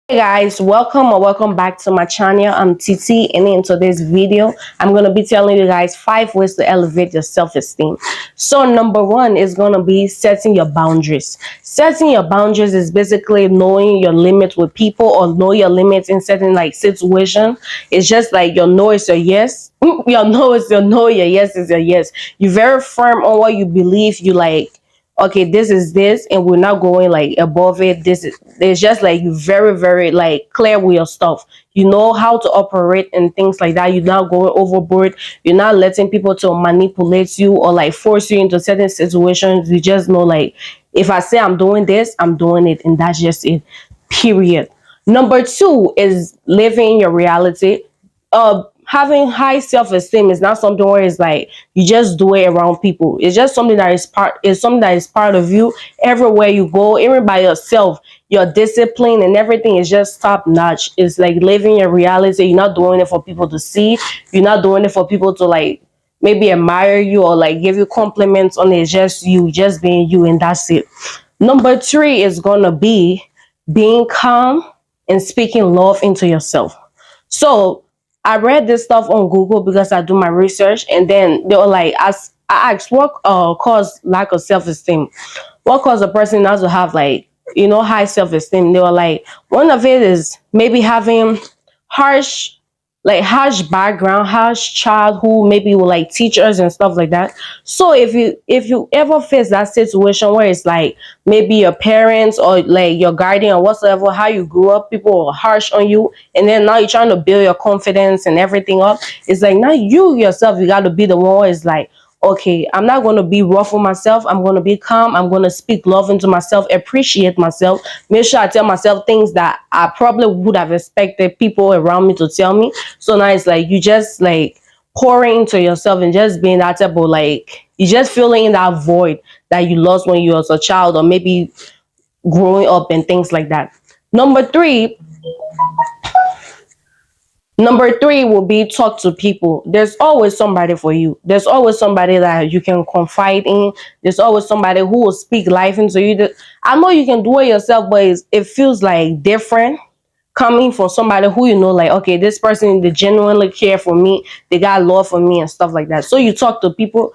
Hey guys, welcome or welcome back to my channel. I'm Titi, and in today's video I'm going to be telling you guys 5 ways to elevate your self-esteem. So number one is going to be setting your boundaries. Setting your boundaries is basically knowing your limits with people, or know your limits in certain like situation. It's just like your no is your yes. Your no is your no, your yes is your yes. You're very firm on what you believe. You like, okay, this is this, and we're not going like above it. This is, it's just like you very like clear with your stuff. You know how to operate and things like that. You're not going overboard. You're not letting people to manipulate you or like force you into certain situations. You just know, like, if I say I'm doing this, I'm doing it, and that's just it, period. Number two is living your reality. Having high self-esteem is not something where it's like you just do it around people. It's just something that is part of you. Everywhere you go, even by yourself, your discipline and everything is just top notch. It's like living your reality. You're not doing it for people to see. You're not doing it for people to like maybe admire you or like give you compliments on it. It's just you, just being you, and that's it. Number three is gonna be being calm and speaking love into yourself. So I read this stuff on Google because I do my research, and then they were like, as I asked, what cause lack of self esteem? What cause a person not to have like high self esteem? They were like, one of it is maybe having harsh harsh background, harsh childhood, maybe with like teachers and stuff like that. So if you ever face that situation where it's like maybe your parents or like your guardian or whatsoever, how you grew up, people are harsh on you, and then now you're trying to build your confidence and everything up. It's like now you yourself, you got to be the one who is like, okay, I'm not going to be rough with myself. I'm going to be calm. I'm going to speak love into myself, appreciate myself, make sure I tell myself things that I probably would have expected people around me to tell me. So now it's like you just like pouring into yourself and just being that type of like, you just filling in that void that you lost when you was a child or maybe growing up and things like that. Number three, Number three will be talk to people. There's always somebody for you. There's always somebody that you can confide in. There's always somebody who will speak life into you. I know you can do it yourself, but it feels like different coming from somebody who you know, like, okay, this person, they genuinely care for me. They got love for me and stuff like that. So you talk to people.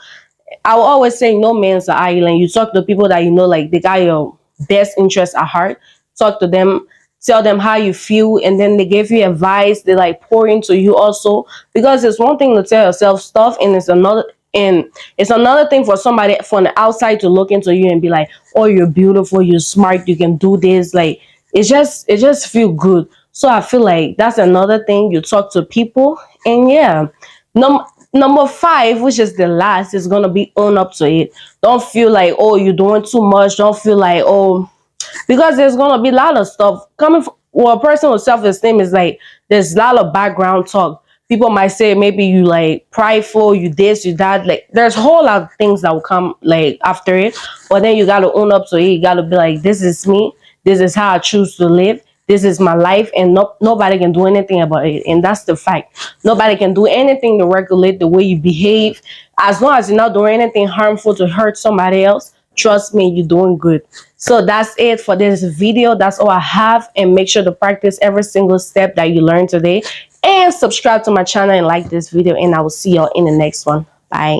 I will always say no man's an island. You talk to people that you know, like, they got your best interest at heart. Talk to them, tell them how you feel, and then they give you advice. They like pour into you also, because it's one thing to tell yourself stuff, and it's another thing for somebody from the outside to look into you and be like, oh, you're beautiful, you're smart, you can do this. Like, it just feel good. So I feel like that's another thing. You talk to people, and yeah. Number five, which is the last, is gonna be own up to it. Don't feel like, oh, you're doing too much. Don't feel like, oh, because there's gonna be a lot of stuff coming from, well, a person with self-esteem is like, there's a lot of background talk. People might say maybe you like prideful, you this, you that. Like, there's a whole lot of things that will come like after it. But then you gotta own up to it. You gotta be like, this is me. This is how I choose to live. This is my life, and nobody can do anything about it. And that's the fact. Nobody can do anything to regulate the way you behave. As long as you're not doing anything harmful to hurt somebody else, trust me, you're doing good. So that's it for this video. That's all I have. And make sure to practice every single step that you learned today. And subscribe to my channel and like this video. And I will see y'all in the next one. Bye.